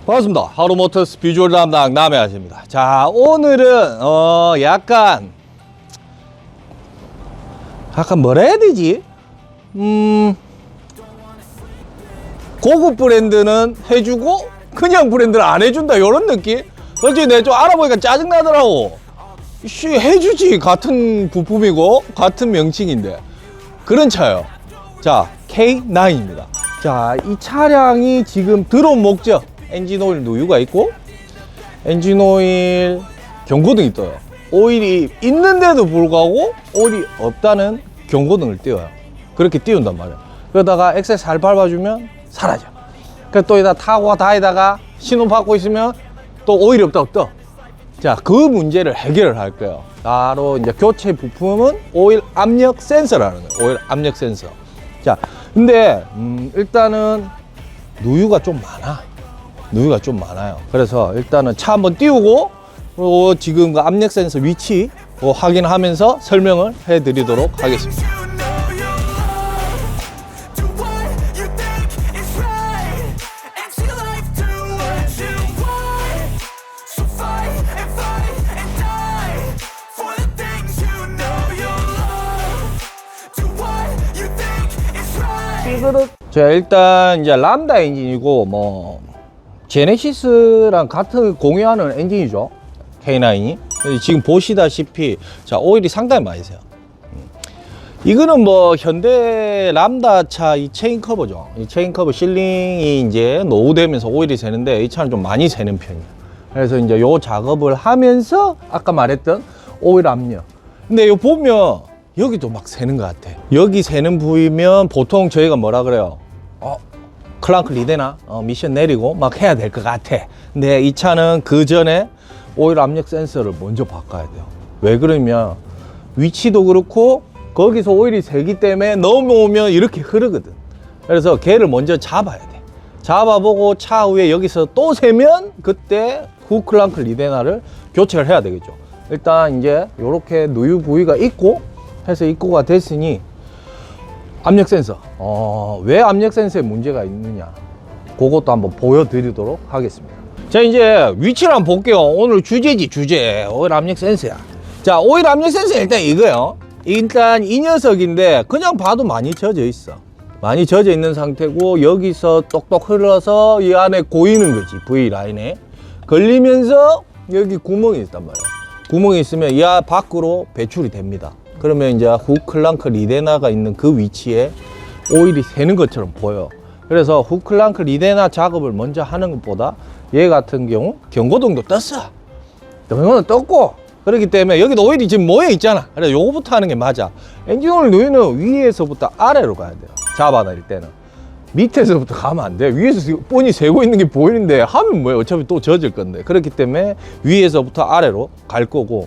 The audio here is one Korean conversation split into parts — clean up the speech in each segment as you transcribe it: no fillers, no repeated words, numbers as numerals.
반갑습니다. 하루모터스 비주얼 담당 남해아십니다. 자, 오늘은 약간 뭐라 해야 되지? 고급 브랜드는 해주고 그냥 브랜드는 안 해준다, 이런 느낌? 솔직히 내가 좀 알아보니까 짜증나더라고. 해주지, 같은 부품이고 같은 명칭인데. 그런 차요. 자, K9입니다. 자, 이 차량이 지금 들어온 목적, 엔진오일 누유가 있고 엔진오일 경고등이 떠요. 오일이 있는데도 불구하고 오일이 없다는 경고등을 띄워요. 그렇게 띄운단 말이에요. 그러다가 엑셀 잘 밟아주면 사라져. 그래서 또 이따 타고 다니다가 신호 받고 있으면 또 오일이 없다고 떠. 자, 그 문제를 해결을 할 거예요. 바로 이제 교체 부품은 오일 압력 센서라는 거예요. 오일 압력 센서. 자, 근데 일단은 누유가 좀 많아요. 그래서 일단은 차 한번 띄우고 지금 그 압력 센서 위치 확인하면서 설명을 해드리도록 하겠습니다. 자, 일단 이제 람다 엔진이고 뭐 제네시스랑 같은 공유하는 엔진이죠. K9이. 지금 보시다시피 자, 오일이 상당히 많이 새요. 이거는 뭐 현대 람다 차 이 체인 커버죠. 이 체인 커버 실링이 이제 노후되면서 오일이 새는데 이 차는 좀 많이 새는 편이에요. 그래서 이제 요 작업을 하면서 아까 말했던 오일 압력. 근데 요 보면 여기도 막 새는 것 같아. 여기 새는 부위면 보통 저희가 뭐라 그래요? 클랑크 리데나 미션 내리고 막 해야 될 것 같아. 근데 이 차는 그 전에 오일 압력 센서를 먼저 바꿔야 돼요. 왜 그러면 위치도 그렇고 거기서 오일이 새기 때문에 넘어오면 이렇게 흐르거든. 그래서 걔를 먼저 잡아야 돼. 잡아보고 차 위에 여기서 또 새면 그때 후 클랑크 리데나를 교체를 해야 되겠죠. 일단 이제 이렇게 누유 부위가 있고 해서 입고가 됐으니 압력 센서, 왜 압력 센서에 문제가 있느냐, 그것도 한번 보여드리도록 하겠습니다. 자, 이제 위치를 한번 볼게요. 오늘 주제지, 주제. 오일 압력 센서야. 자, 오일 압력 센서 일단 이거요. 일단 이 녀석인데 그냥 봐도 많이 젖어 있어. 많이 젖어 있는 상태고 여기서 똑똑 흘러서 이 안에 고이는 거지. V라인에 걸리면서 여기 구멍이 있단 말이야. 구멍이 있으면 이 밖으로 배출이 됩니다. 그러면 이제 후 클랑크 리데나가 있는 그 위치에 오일이 새는 것처럼 보여. 그래서 후 클랑크 리데나 작업을 먼저 하는 것보다 얘 같은 경우 경고등도 떴어. 경고등 떴고, 그렇기 때문에 여기도 오일이 지금 모여 있잖아. 그래서 요거부터 하는 게 맞아. 엔진오일 누유는 위에서부터 아래로 가야 돼요. 잡아낼 때는 밑에서부터 가면 안 돼. 위에서 뻔히 새고 있는 게 보이는데 하면 뭐야, 어차피 또 젖을 건데. 그렇기 때문에 위에서부터 아래로 갈 거고,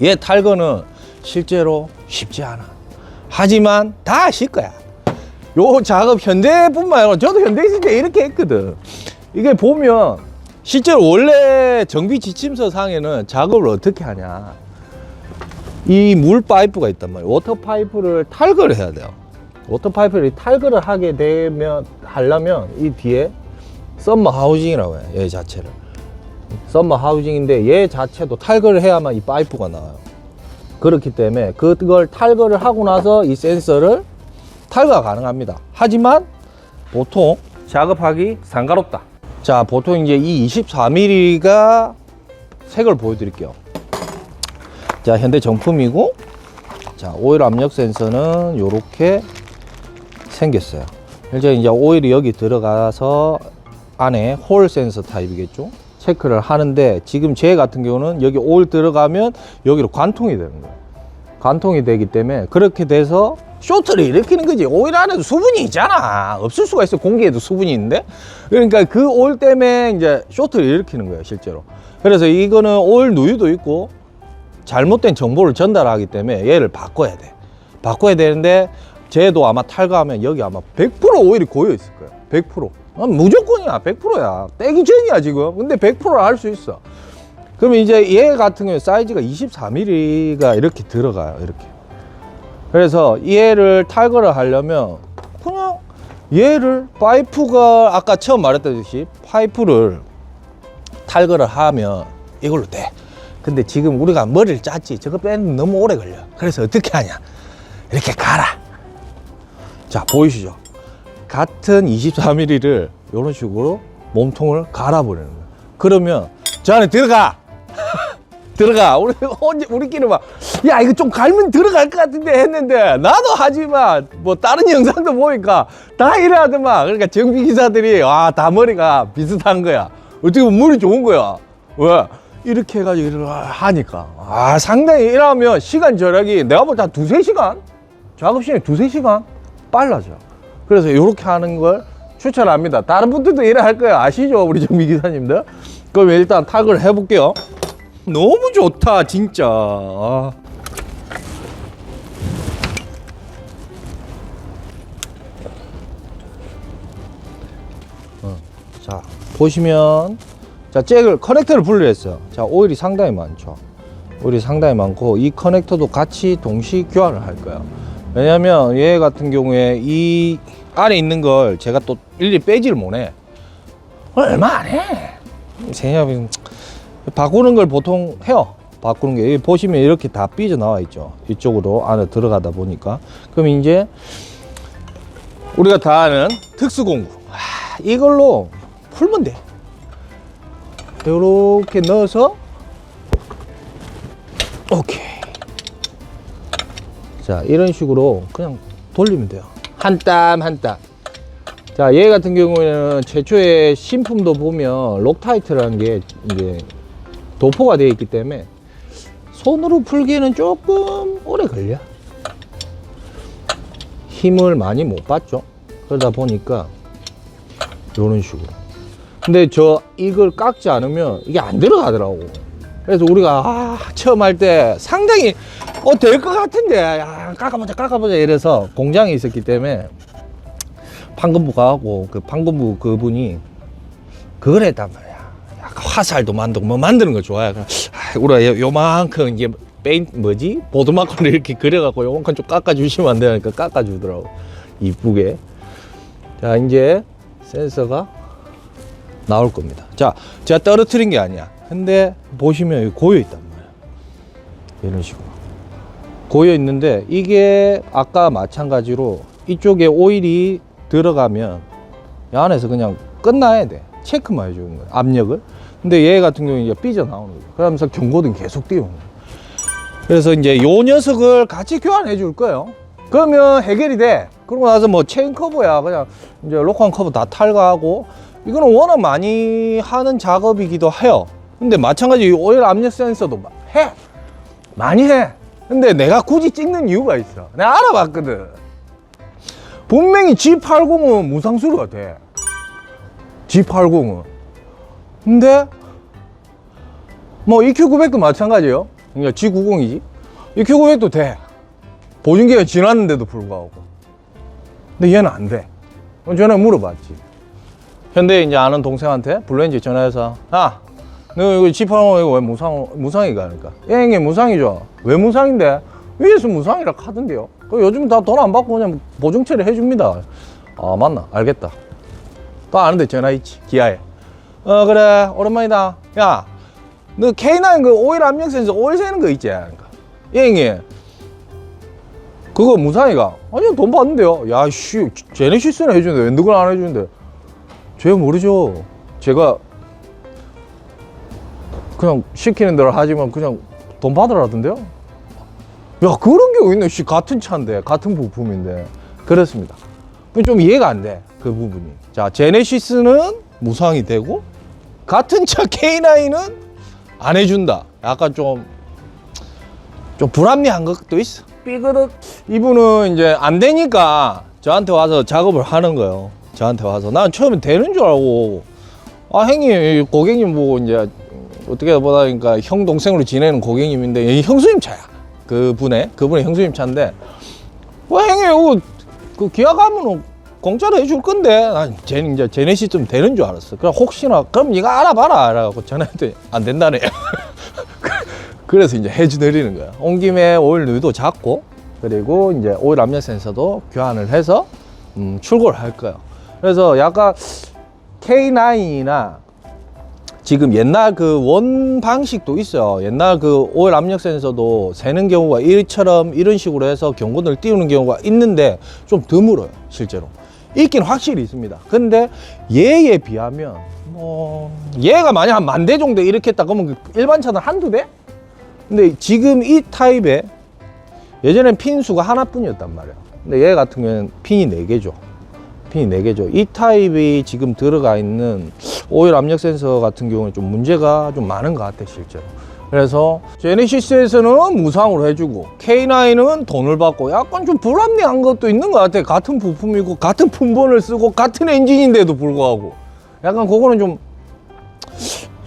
얘 탈거는 실제로 쉽지 않아. 하지만 다 아실 거야. 요 작업 현대뿐만 아니라 저도 현대 있을 때 이렇게 했거든. 이게 보면 실제로 원래 정비 지침서 상에는 작업을 어떻게 하냐, 이 물 파이프가 있단 말이에요. 워터 파이프를 탈거를 해야 돼요. 워터 파이프를 탈거를 하게 되면 하려면 이 뒤에 썸머 하우징이라고 해요. 얘 자체를 썸머 하우징인데 얘 자체도 탈거를 해야만 이 파이프가 나와요. 그렇기 때문에 그걸 탈거를 하고 나서 이 센서를 탈거가 가능합니다. 하지만 보통 작업하기 상가롭다. 자, 보통 이제 이 24mm가 색을 보여드릴게요. 자, 현대 정품이고, 자, 오일 압력 센서는 이렇게 생겼어요. 이제 오일이 여기 들어가서 안에 홀 센서 타입이겠죠. 체크를 하는데 지금 제 같은 경우는 여기 오일 들어가면 여기로 관통이 되는 거예요. 관통이 되기 때문에 그렇게 돼서 쇼트를 일으키는 거지. 오일 안에도 수분이 있잖아. 없을 수가 있어. 공기에도 수분이 있는데. 그러니까 그 오일 때문에 이제 쇼트를 일으키는 거예요, 실제로. 그래서 이거는 오일 누유도 있고 잘못된 정보를 전달하기 때문에 얘를 바꿔야 돼. 바꿔야 되는데 쟤도 아마 탈거하면 여기 아마 100% 오일이 고여 있을 거예요. 100%. 무조건이야. 100%야. 떼기 전이야, 지금. 근데 100%를 할 수 있어. 그러면 이제 얘 같은 경우에 사이즈가 24mm가 이렇게 들어가요. 이렇게. 그래서 얘를 탈거를 하려면 그냥 얘를 파이프가 아까 처음 말했듯이 파이프를 탈거를 하면 이걸로 돼. 근데 지금 우리가 머리를 짰지. 저거 빼는 너무 오래 걸려. 그래서 어떻게 하냐, 이렇게 갈아. 자, 보이시죠? 같은 24mm를 이런 식으로 몸통을 갈아버리는 거야. 그러면 저 안에 들어가. 들어가. 우리끼리 막, 야, 이거 좀 갈면 들어갈 것 같은데 했는데, 나도 하지만, 뭐, 다른 영상도 보니까 다 이래 하더만. 그러니까 정비기사들이, 다 머리가 비슷한 거야. 어떻게 보면 머리 좋은 거야. 왜? 이렇게 해가지고 이렇게 하니까. 상당히 일하면 시간 절약이 내가 볼 때 한 2~3시간? 작업 시간이 2~3시간? 빨라져. 그래서 이렇게 하는 걸 추천합니다. 다른 분들도 이래 할 거예요. 아시죠? 우리 정비기사님들? 그럼 일단 탈거를 해볼게요. 너무 좋다, 진짜. 자, 보시면, 자, 잭을, 커넥터를 분리했어요. 자, 오일이 상당히 많죠. 오일이 상당히 많고, 이 커넥터도 같이 동시 교환을 할 거예요. 왜냐면 얘 같은 경우에 이 안에 있는 걸 제가 또 일일이 빼지를 못해. 얼마 안 해. 세냐면 바꾸는 걸 보통 해요. 바꾸는 게, 여기 보시면 이렇게 다 삐져 나와 있죠. 이쪽으로 안에 들어가다 보니까. 그럼 이제 우리가 다 아는 특수공구, 이걸로 풀면 돼. 이렇게 넣어서, 오케이. 자, 이런 식으로 그냥 돌리면 돼요. 한 땀 한 땀. 자, 얘 같은 경우에는 최초의 신품도 보면 록타이트라는 게 이제 도포가 되어 있기 때문에 손으로 풀기에는 조금 오래 걸려. 힘을 많이 못 받죠. 그러다 보니까 이런 식으로. 근데 이걸 깎지 않으면 이게 안 들어가더라고. 그래서 우리가 처음 할 때 상당히 될 것 같은데, 깎아보자 이래서 공장에 있었기 때문에 판금부가 하고, 그 판금부 그분이 그걸 했단 말이야. 약간 화살도 만들고 뭐 만드는 거 좋아해. 우리가 요만큼 이제 보드마커를 이렇게 그려갖고 요만큼 좀 깎아주시면 안 되니까 깎아주더라고, 이쁘게. 자, 이제 센서가 나올 겁니다. 자, 제가 떨어뜨린 게 아니야. 근데 보시면 여기 고여 있단 말이야. 이런 식으로 고여 있는데, 이게 아까 마찬가지로 이쪽에 오일이 들어가면 이 안에서 그냥 끝나야 돼. 체크만 해주는 거야, 압력을. 근데 얘 같은 경우는 이제 삐져나오는 거야. 그러면서 경고등 계속 띄우는 거야. 그래서 이제 요 녀석을 같이 교환해 줄 거예요. 그러면 해결이 돼. 그러고 나서 뭐 체인 커버야, 그냥 이제 로컨 커버 다 탈거하고. 이거는 워낙 많이 하는 작업이기도 해요. 근데 마찬가지 오일 압력 센서도 해. 많이 해. 근데 내가 굳이 찍는 이유가 있어. 내가 알아봤거든. 분명히 G80은 무상수리가 돼. G80은. 근데 뭐 EQ900도 마찬가지예요. 그러니까 G90이지. EQ900도 돼. 보증기간이 지났는데도 불구하고. 근데 얘는 안 돼. 전화 물어봤지. 현대에 이제 아는 동생한테 블루엔지 전화해서, 너 이거 G80 이거 왜 무상이가? 그러니까 형님 무상이죠. 왜 무상인데? 위에서 무상이라 하던데요. 요즘 다 돈 안 받고 그냥 보증 처리 해줍니다. 맞나? 알겠다. 또 아는데 전화했지, 기아에. 그래, 오랜만이다. 야, 너 K9 그 오일 압력 센서 오일 세는 거 있지? 그러니까 형님 그거 무상이가? 아니요, 돈 받는데요. 야, 씨, 제네시스는 해주는데 왜 누구는 안 해주는데? 제가 모르죠. 제가 그냥 시키는 대로 하지만 그냥 돈 받으라던데요. 야, 그런 경우 있네. 씨, 같은 차인데, 같은 부품인데. 그렇습니다. 좀 이해가 안 돼, 그 부분이. 자, 제네시스는 무상이 되고 같은 차 K9은 안 해준다. 약간 좀 불합리한 것도 있어. 삐그덕. 이분은 이제 안 되니까 저한테 와서 작업을 하는 거예요. 저한테 와서. 난 처음에 되는 줄 알고, 형님, 고객님 보고 이제 어떻게 보다 보니까 형 동생으로 지내는 고객님인데, 형수님 차야. 그분의 형수님 차인데, 형님, 그 기아 가면은 공짜로 해줄 건데, 난 이제 제네시스 좀 되는 줄 알았어. 그럼 혹시나, 그럼 네가 알아봐라. 이래갖고 전화했더니 안 된다네. 그래서 이제 해주드리는 거야. 온 김에 오일 누유도 잡고, 그리고 이제 오일 압력 센서도 교환을 해서 출고를 할 거예요. 그래서 약간 K9이나 지금 옛날 그 원 방식도 있어요. 옛날 그 오일 압력 센서도 새는 경우가 이처럼 이런 식으로 해서 경고등을 띄우는 경우가 있는데 좀 드물어요, 실제로. 있긴 확실히 있습니다. 근데 얘에 비하면 뭐 얘가 만약 한 10,000대 정도 이렇게 했다 그러면 일반 차는 한두 대? 근데 지금 이 타입에 예전엔 핀 수가 하나뿐이었단 말이에요. 근데 얘 같은 경우에는 핀이 4개죠. 핀이 4개죠. 이 타입이 지금 들어가 있는 오일 압력 센서 같은 경우는 좀 문제가 좀 많은 것 같아, 실제로. 그래서 제네시스에서는 무상으로 해주고 K9은 돈을 받고 약간 좀 불합리한 것도 있는 것 같아. 같은 부품이고 같은 품번을 쓰고 같은 엔진인데도 불구하고 약간 그거는 좀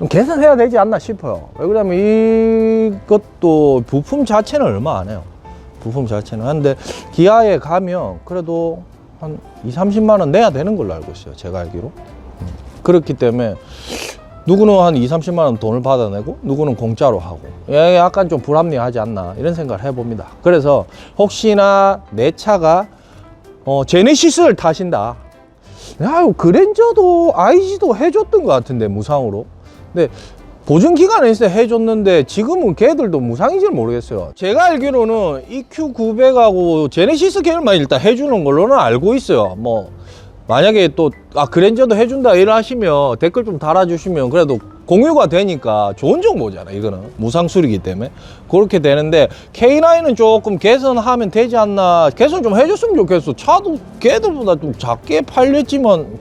개선해야 되지 않나 싶어요. 왜 그러냐면 이것도 부품 자체는 얼마 안 해요. 부품 자체는. 근데 기아에 가면 그래도 한 20-30만 원 내야 되는 걸로 알고 있어요, 제가 알기로. 그렇기 때문에 누구는 한 20-30만 원 돈을 받아내고 누구는 공짜로 하고 약간 좀 불합리하지 않나 이런 생각을 해봅니다. 그래서 혹시나 내 차가 제네시스를 타신다, 야, 그랜저도 IG도 해줬던 것 같은데 무상으로. 근데 보증기간에 있어 해줬는데 지금은 걔들도 무상인지는 모르겠어요. 제가 알기로는 EQ900하고 제네시스 계열만 일단 해주는 걸로는 알고 있어요. 뭐 만약에 또 그랜저도 해준다 이러시면 댓글 좀 달아주시면 그래도 공유가 되니까 좋은 정보잖아. 이거는 무상 수리기 때문에 그렇게 되는데 K9은 조금 개선하면 되지 않나. 개선 좀 해줬으면 좋겠어. 차도 걔들보다 좀 작게 팔렸지만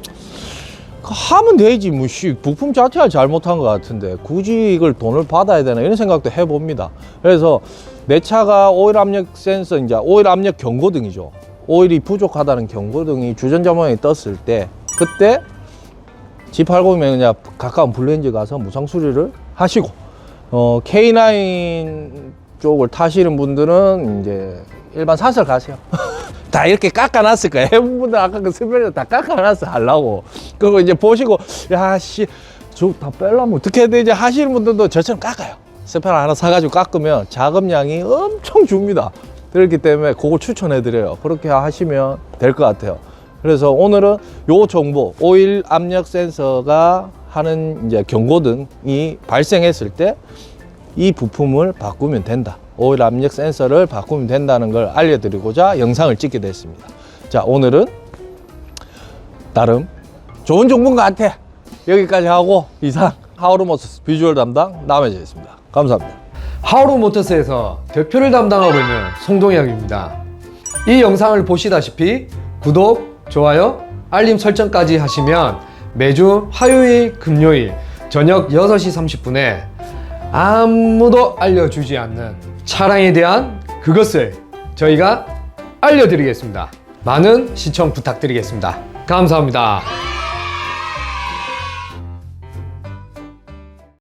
하면 되지. 뭐 부품 자체가 잘못한 것 같은데 굳이 이걸 돈을 받아야 되나 이런 생각도 해봅니다. 그래서 내 차가 오일 압력 센서, 이제 오일 압력 경고등이죠. 오일이 부족하다는 경고등이 주전자 모양이 떴을 때 그때 G80이면 그냥 가까운 블루엔즈 가서 무상 수리를 하시고 K9 쪽을 타시는 분들은 이제 일반 사설 가세요. 다 이렇게 깎아놨을 거예요. 해분분들 아까 그 스펠러 다 깎아놨어 하려고. 그리고 이제 보시고 야씨 저 다 빼려면 어떻게 해야 되지 하시는 분들도 저처럼 깎아요. 스펠러 하나 사가지고 깎으면 작업량이 엄청 줍니다. 그렇기 때문에 그걸 추천해 드려요. 그렇게 하시면 될 것 같아요. 그래서 오늘은 요 정보, 오일 압력 센서가 하는 이제 경고등이 발생했을 때 이 부품을 바꾸면 된다. 오일 압력 센서를 바꾸면 된다는 걸 알려드리고자 영상을 찍게 됐습니다. 자, 오늘은 나름 좋은 정보인 것 같아. 여기까지 하고 이상 하우르모터스 비주얼 담당 남해재였습니다. 감사합니다. 하우르모터스에서 대표를 담당하고 있는 송동혁입니다. 이 영상을 보시다시피 구독, 좋아요, 알림 설정까지 하시면 매주 화요일, 금요일 저녁 6시 30분에 아무도 알려주지 않는 차량에 대한 그것을 저희가 알려드리겠습니다. 많은 시청 부탁드리겠습니다. 감사합니다.